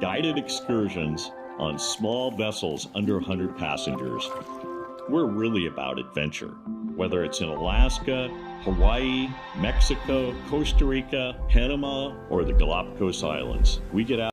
guided excursions on small vessels under 100 passengers. We're really about adventure, whether it's in Alaska, Hawaii, Mexico, Costa Rica, Panama, or the Galapagos Islands. We get out.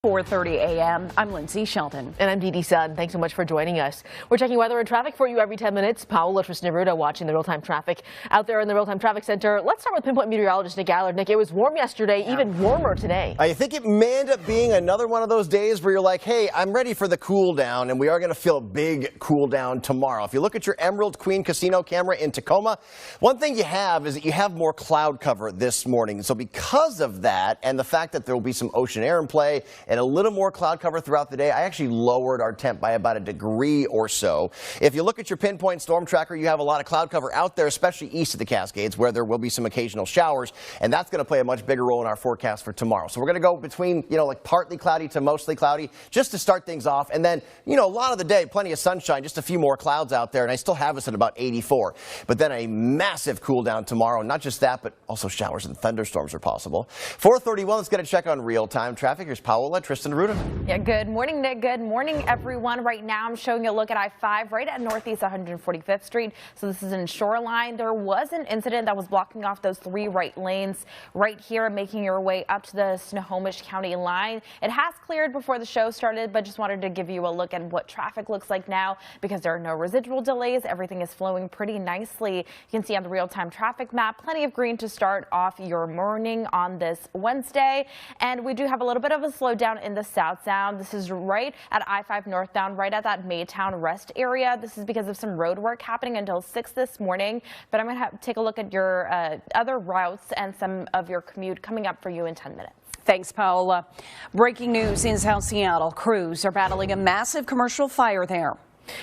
4:30 a.m. I'm Lindsay Shelton. And I'm Dee Dee Sun. Thanks so much for joining us. We're checking weather and traffic for you every 10 minutes. Paola Tristan-Ruda watching the real-time traffic out there in the real-time traffic center. Let's start with pinpoint meteorologist Nick Allard. Nick, it was warm yesterday, even warmer today. I think it may end up being another one of those days where you're like, hey, I'm ready for the cool down, and we are going to feel a big cool down tomorrow. If you look at your Emerald Queen Casino camera in Tacoma, one thing you have is that you have more cloud cover this morning. So because of that and the fact that there will be some ocean air in play and a little more cloud cover throughout the day, I actually lowered our temp by about a degree or so. If you look at your pinpoint storm tracker, you have a lot of cloud cover out there, especially east of the Cascades, where there will be some occasional showers, and that's going to play a much bigger role in our forecast for tomorrow. So we're going to go between, like partly cloudy to mostly cloudy, just to start things off. And then, a lot of the day, plenty of sunshine, just a few more clouds out there, and I still have us at about 84. But then a massive cool down tomorrow. Not just that, but also showers and thunderstorms are possible. 4:31, let's get a check on real-time traffic. Here's Paola Tristan-Ruda. Yeah, good morning, Nick. Good morning, everyone. Right now, I'm showing you a look at I-5 right at Northeast 145th Street. So this is in Shoreline. There was an incident that was blocking off those 3 right lanes right here, making your way up to the Snohomish County line. It has cleared before the show started, but just wanted to give you a look at what traffic looks like now because there are no residual delays. Everything is flowing pretty nicely. You can see on the real-time traffic map, plenty of green to start off your morning on this Wednesday. And we do have a little bit of a slowdown in the South Sound. This is right at I-5 northbound, right at that Maytown rest area. This is because of some road work happening until 6 this morning. But I'm going to take a look at your other routes and some of your commute coming up for you in 10 minutes. Thanks, Paola. Breaking news in South Seattle. Crews are battling a massive commercial fire there.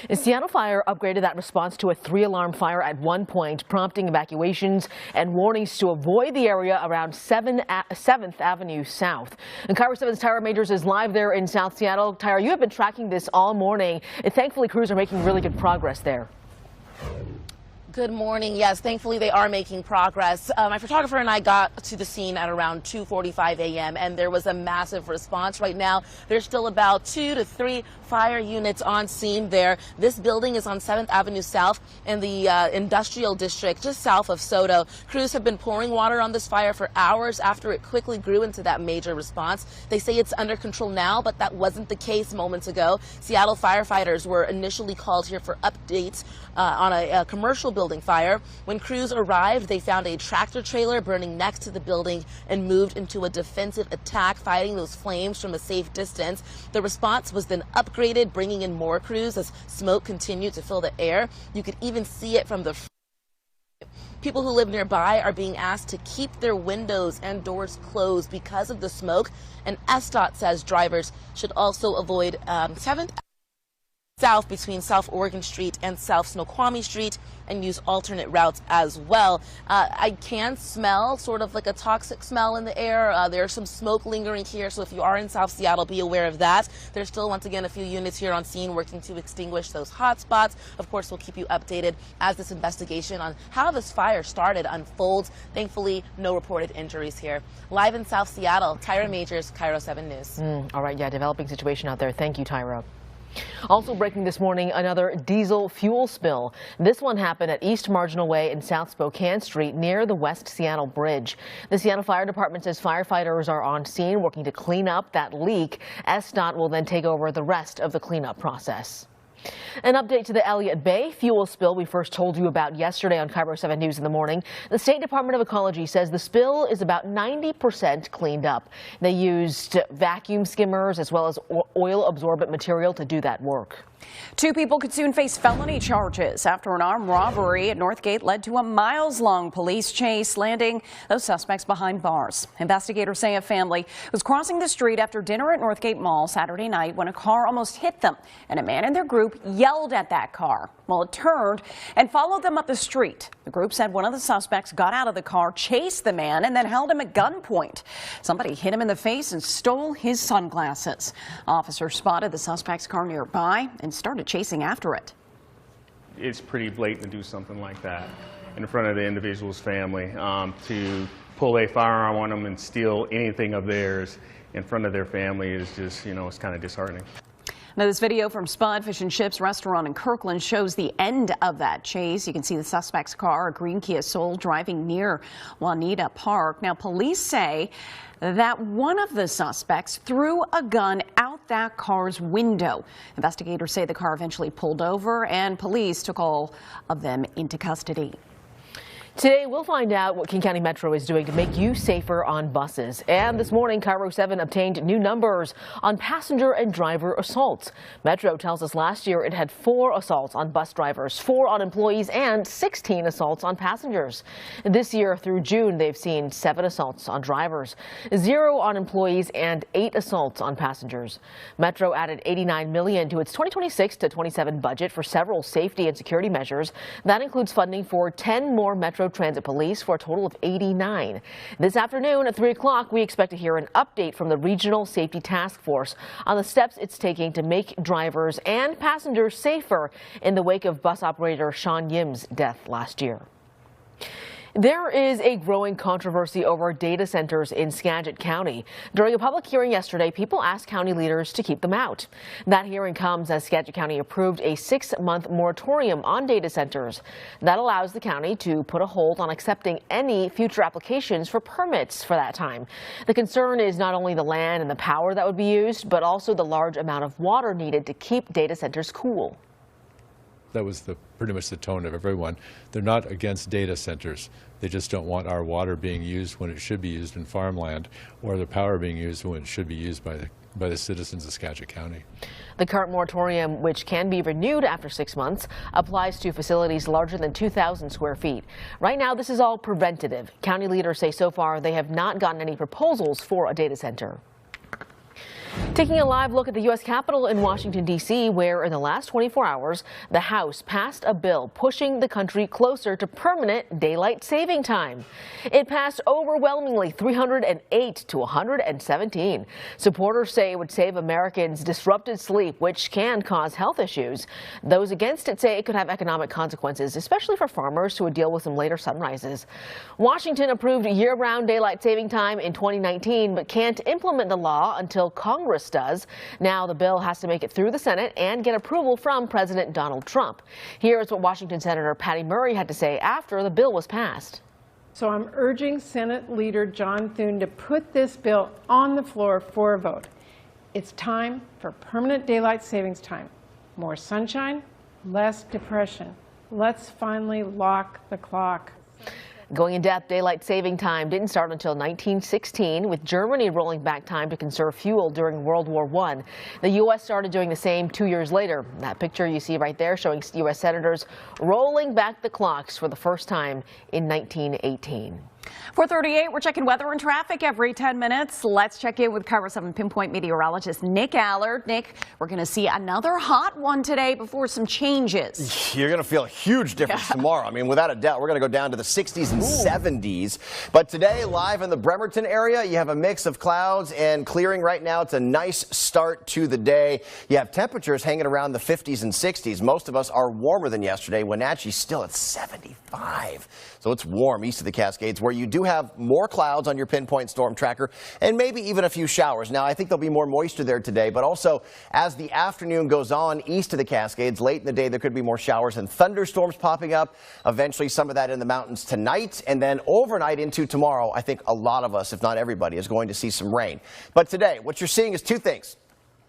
The Seattle Fire upgraded that response to a 3-alarm fire at one point, prompting evacuations and warnings to avoid the area around 7th Avenue South. And KIRO 7's Tyra Majors is live there in South Seattle. Tyra, you have been tracking this all morning, and thankfully crews are making really good progress there. Good morning. Yes, thankfully they are making progress. My photographer and I got to the scene at around 2:45 a.m. and there was a massive response. Right now, there's still about 2 to 3 fire units on scene there. This building is on 7th Avenue South in the industrial district just south of Soto. Crews have been pouring water on this fire for hours after it quickly grew into that major response. They say it's under control now, but that wasn't the case moments ago. Seattle firefighters were initially called here for updates on a commercial building fire. When crews arrived, they found a tractor trailer burning next to the building and moved into a defensive attack, fighting those flames from a safe distance. The response was then upgraded, bringing in more crews as smoke continued to fill the air. You could even see it from the People who live nearby are being asked to keep their windows and doors closed because of the smoke. And SDOT says drivers should also avoid 7th South between South Oregon Street and South Snoqualmie Street and use alternate routes as well. I can smell sort of like a toxic smell in the air. There's some smoke lingering here, so if you are in South Seattle, be aware of that. There's still, once again, a few units here on scene working to extinguish those hot spots. Of course, we'll keep you updated as this investigation on how this fire started unfolds. Thankfully, no reported injuries here. Live in South Seattle, Tyra Majors, KIRO 7 News. All right, yeah, developing situation out there. Thank you, Tyra. Also breaking this morning, another diesel fuel spill. This one happened at East Marginal Way and South Spokane Street near the West Seattle Bridge. The Seattle Fire Department says firefighters are on scene working to clean up that leak. SDOT will then take over the rest of the cleanup process. An update to the Elliott Bay fuel spill we first told you about yesterday on KIRO 7 News in the morning. The State Department of Ecology says the spill is about 90% cleaned up. They used vacuum skimmers as well as oil-absorbent material to do that work. 2 people could soon face felony charges after an armed robbery at Northgate led to a miles-long police chase, landing those suspects behind bars. Investigators say a family was crossing the street after dinner at Northgate Mall Saturday night when a car almost hit them, and a man in their group yelled at that car. Well, it turned and followed them up the street. The group said one of the suspects got out of the car, chased the man, and then held him at gunpoint. Somebody hit him in the face and stole his sunglasses. Officers spotted the suspect's car nearby and started chasing after it. It's pretty blatant to do something like that in front of the individual's family. To pull a firearm on them and steal anything of theirs in front of their family is just, it's kind of disheartening. Now, this video from Spud Fish and Chips restaurant in Kirkland shows the end of that chase. You can see the suspect's car, a green Kia Soul, driving near Juanita Park. Now, police say that one of the suspects threw a gun out that car's window. Investigators say the car eventually pulled over, and police took all of them into custody. Today, we'll find out what King County Metro is doing to make you safer on buses. And this morning, Kiro 7 obtained new numbers on passenger and driver assaults. Metro tells us last year it had 4 assaults on bus drivers, 4 on employees, and 16 assaults on passengers. This year through June, they've seen 7 assaults on drivers, 0 on employees, and 8 assaults on passengers. Metro added $89 million to its 2026 to 27 budget for several safety and security measures. That includes funding for 10 more Metro Transit Police for a total of 89. This afternoon at 3 o'clock, we expect to hear an update from the Regional Safety Task Force on the steps it's taking to make drivers and passengers safer in the wake of bus operator Sean Yim's death last year. There is a growing controversy over data centers in Skagit County. During a public hearing yesterday, people asked county leaders to keep them out. That hearing comes as Skagit County approved a 6-month moratorium on data centers. That allows the county to put a hold on accepting any future applications for permits for that time. The concern is not only the land and the power that would be used, but also the large amount of water needed to keep data centers cool. That was pretty much the tone of everyone. They're not against data centers. They just don't want our water being used when it should be used in farmland, or the power being used when it should be used by the citizens of Skagit County. The current moratorium, which can be renewed after 6 months, applies to facilities larger than 2,000 square feet. Right now, this is all preventative. County leaders say so far they have not gotten any proposals for a data center. Taking a live look at the U.S. Capitol in Washington, D.C., where in the last 24 hours, the House passed a bill pushing the country closer to permanent daylight saving time. It passed overwhelmingly 308 to 117. Supporters say it would save Americans disrupted sleep, which can cause health issues. Those against it say it could have economic consequences, especially for farmers who would deal with some later sunrises. Washington approved year-round daylight saving time in 2019, but can't implement the law until Congress does. Now the bill has to make it through the Senate and get approval from President Donald Trump. Here's what Washington Senator Patty Murray had to say after the bill was passed. So I'm urging Senate Leader John Thune to put this bill on the floor for a vote. It's time for permanent daylight savings time. More sunshine, less depression. Let's finally lock the clock. Going in depth, daylight saving time didn't start until 1916, with Germany rolling back time to conserve fuel during World War I. The U.S. started doing the same 2 years later. That picture you see right there showing U.S. senators rolling back the clocks for the first time in 1918. 4:38, we're checking weather and traffic every 10 minutes. Let's check in with Kiro 7 pinpoint meteorologist Nick Allard. Nick, we're going to see another hot one today before some changes. You're going to feel a huge difference tomorrow. I mean, without a doubt, we're going to go down to the 60s and 70s. But today, live in the Bremerton area, you have a mix of clouds and clearing right now. It's a nice start to the day. You have temperatures hanging around the 50s and 60s. Most of us are warmer than yesterday. Wenatchee's still at 75. So it's warm east of the Cascades, where you do have more clouds on your pinpoint storm tracker and maybe even a few showers. Now, I think there'll be more moisture there today, but also as the afternoon goes on east of the Cascades, late in the day, there could be more showers and thunderstorms popping up. Eventually, some of that in the mountains tonight, and then overnight into tomorrow, I think a lot of us, if not everybody, is going to see some rain. But today, what you're seeing is 2 things.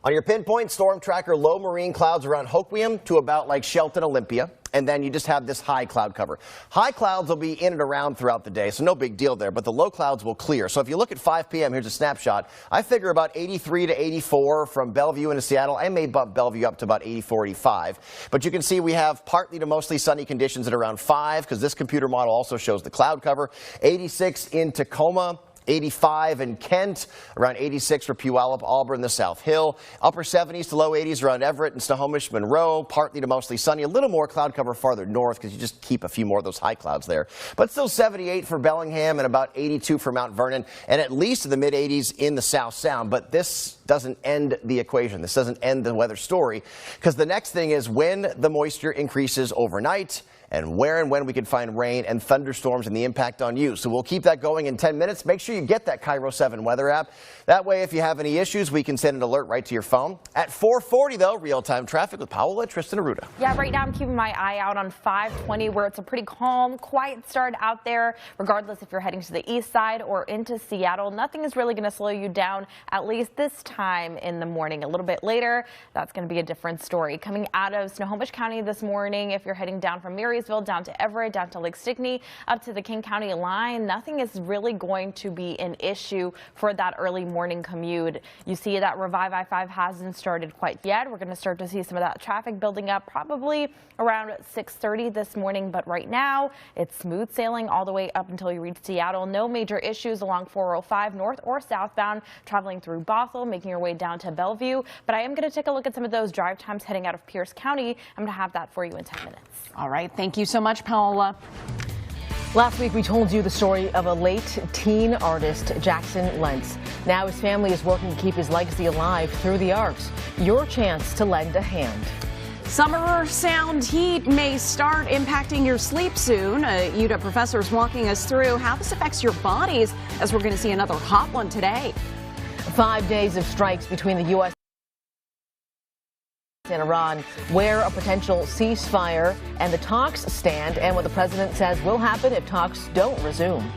On your pinpoint storm tracker, low marine clouds around Hoquiam to about like Shelton, Olympia. And then you just have this high cloud cover. High clouds will be in and around throughout the day, so no big deal there, but the low clouds will clear. So if you look at 5 p.m., here's a snapshot. I figure about 83 to 84 from Bellevue into Seattle. I may bump Bellevue up to about 84, 85. But you can see we have partly to mostly sunny conditions at around 5, because this computer model also shows the cloud cover. 86 in Tacoma. 85 in Kent, around 86 for Puyallup, Auburn, the South Hill. Upper 70s to low 80s around Everett and Snohomish, Monroe. Partly to mostly sunny. A little more cloud cover farther north because you just keep a few more of those high clouds there. But still 78 for Bellingham and about 82 for Mount Vernon, and at least in the mid 80s in the South Sound. But this doesn't end the equation. This doesn't end the weather story, because the next thing is when the moisture increases overnight and where and when we can find rain and thunderstorms and the impact on you. So we'll keep that going in 10 minutes. Make sure you get that Kiro 7 weather app. That way, if you have any issues, we can send an alert right to your phone. At 4:40, though, real-time traffic with Paola, Tristan, Aruda. Yeah, right now I'm keeping my eye out on 520, where it's a pretty calm, quiet start out there. Regardless if you're heading to the east side or into Seattle, nothing is really going to slow you down, at least this time in the morning. A little bit later, that's going to be a different story. Coming out of Snohomish County this morning, if you're heading down from Marysville, down to Everett, down to Lake Stickney, up to the King County line, nothing is really going to be an issue for that early morning commute. You see that Revive I-5 hasn't started quite yet. We're going to start to see some of that traffic building up probably around 6:30 this morning, but right now it's smooth sailing all the way up until you reach Seattle. No major issues along 405 north or southbound, traveling through Bothell, making your way down to Bellevue. But I am going to take a look at some of those drive times heading out of Pierce County. I'm going to have that for you in 10 minutes. All right. Thank you so much, Paola. Last week, we told you the story of a late teen artist, Jackson Lentz. Now his family is working to keep his legacy alive through the arts. Your chance to lend a hand. Summer sound heat may start impacting your sleep soon. UW professor is walking us through how this affects your bodies, as we're going to see another hot one today. 5 days of strikes between the U.S. and Iran, where a potential ceasefire and the talks stand, and what the president says will happen if talks don't resume.